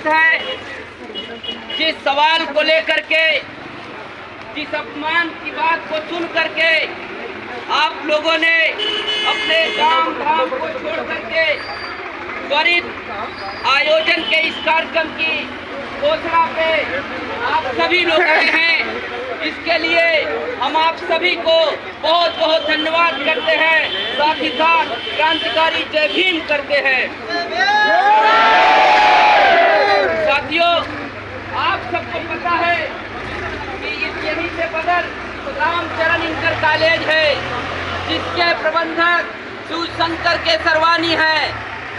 दुखित है जिस सवाल को लेकर के, जिस अपमान की बात को सुन करके आप लोगों ने अपने काम धाम को छोड़ करके त्वरित आयोजन के इस कार्यक्रम की घोषणा पे आप सभी लोग आए हैं। इसके लिए हम आप सभी को बहुत बहुत धन्यवाद करते हैं, साथ ही साथ क्रांतिकारी जय भीम करते हैं। साथियों, आप सबको पता है कि इस यहीं से बदल रामचरण इंटर कॉलेज है, जिसके प्रबंधक शिवशंकर केसरवानी हैं,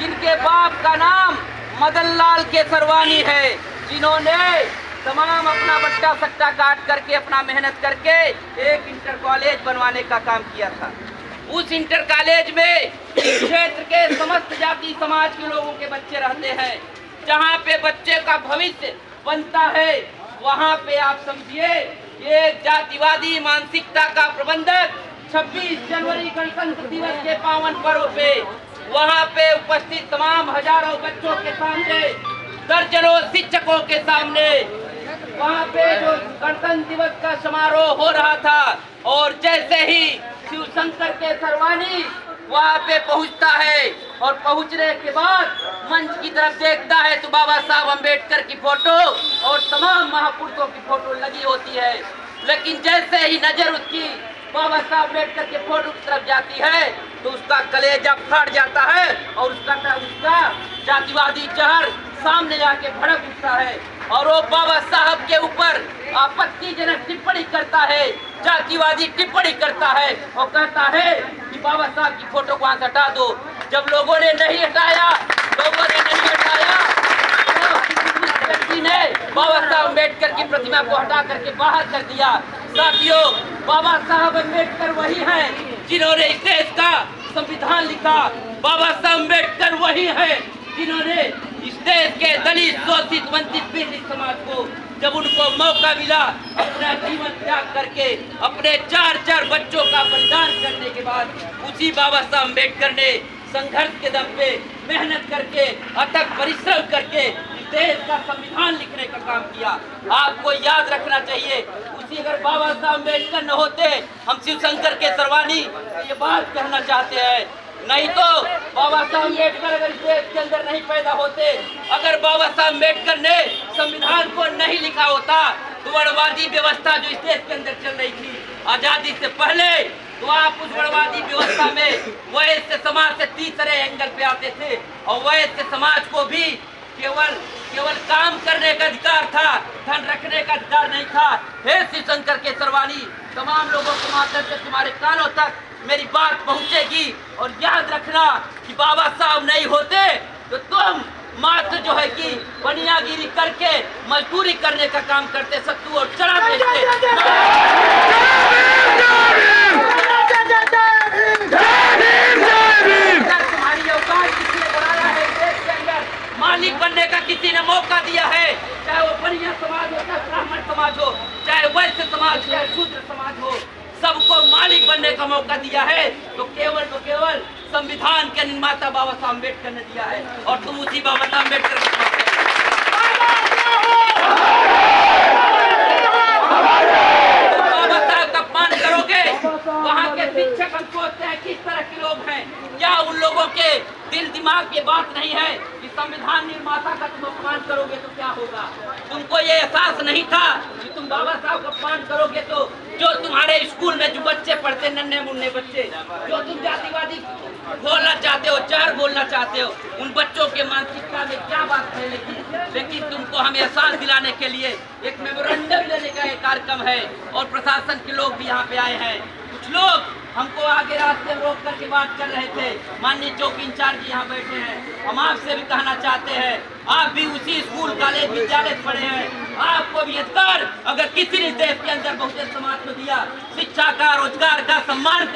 जिनके बाप का नाम मदन लाल केसरवानी है, जिन्होंने तमाम अपना बट्टा सट्टा काट करके अपना मेहनत करके एक इंटर कॉलेज बनवाने का काम किया था। उस इंटर कॉलेज में क्षेत्र के समस्त जाति समाज के लोगों के बच्चे रहते हैं। जहाँ पे बच्चे का भविष्य बनता है, वहाँ पे आप समझिए ये जातिवादी मानसिकता का प्रबंधक 26 जनवरी गणतंत्र दिवस के पावन पर्व पे वहाँ पे उपस्थित तमाम हजारों बच्चों के सामने, दर्जनों शिक्षकों के सामने वहाँ पे जो गणतंत्र दिवस का समारोह हो रहा था, और जैसे ही शिवशंकर केसरवानी वहाँ पे पहुँचता है और पहुँचने के बाद मंच की तरफ देखता है तो बाबा साहब अम्बेडकर की फोटो और तमाम महापुरुषों की फोटो लगी होती है। लेकिन जैसे ही नजर उसकी बाबा साहब अम्बेडकर के फोटो की तरफ जाती है तो उसका कलेजा फट जाता है और उसका जातिवादी जहर सामने जाके भड़क उठता है और वो बाबा साहब के ऊपर आपत्तिजनक टिप्पणी करता है, जातिवादी टिप्पणी करता है और कहता है कि बाबा साहब की फोटो को वहां से हटा दो। जब लोगों ने नहीं हटाया तो व्यक्ति ने बाबा साहब अम्बेडकर की प्रतिमा को हटा करके बाहर कर दिया। साथियों, बाबा साहब अम्बेडकर वही हैं जिन्होंने इस देश का संविधान लिखा। बाबा साहब अम्बेडकर वही हैं जिन्होंने इस देश के दलित, शोषित, वंचित, पीड़ित समाज को जब उनको मौका मिला अपना जीवन त्याग करके अपने 4 बच्चों का बलिदान करने के बाद उसी बाबा साहब अम्बेडकर ने संघर्ष के दम पे मेहनत करके अथक परिश्रम करके देश का संविधान लिखने का काम किया। आपको याद रखना चाहिए, उसी अगर बाबा साहब अम्बेडकर न होते, हम शिवशंकर केसरवानी ये बात कहना चाहते हैं, नहीं तो बाबा साहब अम्बेडकर अगर इस देश के अंदर नहीं पैदा होते, अगर बाबा साहब अम्बेडकर ने संविधान को नहीं लिखा होता तो वर्णवादी व्यवस्था जो इस देश के अंदर चल रही थी आजादी से पहले, तो आप उस वर्णवादी व्यवस्था में वैश्य समाज से तीसरे एंगल पे आते थे और वैश्य समाज को भी केवल काम करने का अधिकार था, धन रखने का अधिकार नहीं था। हे शिवशंकर केसरवानी, तमाम लोगों के माध्यम से तुम्हारे कानों तक मेरी बात पहुंचेगी और याद रखना कि बाबा साहब नहीं होते तो तुम मात्र जो है कि बनियागिरी करके मजदूरी करने का काम करते, सत्तू और चढ़ा बेचते। तुम्हारी औकात किसी ने बनाया है देश के अंदर, मालिक बनने का किसी ने मौका दिया है, चाहे वो बनिया समाज हो, चाहे ब्राह्मण समाज हो, चाहे वैश्य समाज, चाहे शूद्र समाज हो, सबको मालिक बनने का मौका दिया है तो केवल संविधान के निर्माता बाबा साहब अम्बेडकर ने दिया है और तुम उसी बाबा साहब अम्बेडकर बाबा साहब का अपमान करोगे। वहाँ के शिक्षक हम सोचते हैं किस तरह के लोग हैं, क्या उन लोगों के दिल दिमाग ये बात नहीं है कि संविधान निर्माता का तुम अपमान करोगे तो क्या होगा। तुमको ये एहसास नहीं था कि तुम बाबा साहब का अपमान करोगे तो जो तुम्हारे स्कूल में जो बच्चे पढ़ते, नन्हे मुन्ने बच्चे, जो तुम जातिवादी बोलना चाहते हो, जहर बोलना चाहते हो, उन बच्चों के मानसिकता में क्या बात है। लेकिन तुमको हम एहसास दिलाने के लिए एक मेमोरेंडम देने का एक कार्यक्रम है और प्रशासन के लोग भी यहाँ पे आए हैं। कुछ लोग हमको आगे रास्ते में रोक करके बात कर रहे थे, माननीय चौकी इंचार्ज यहाँ बैठे हैं, हम आपसे भी कहना चाहते हैं, आप भी उसी स्कूल, कॉलेज, विद्यालय पढ़े हैं, आपको भी अधिकार अगर किसी ने देश के अंदर बहुजन समाज को दिया, शिक्षा का, रोजगार का, सम्मान का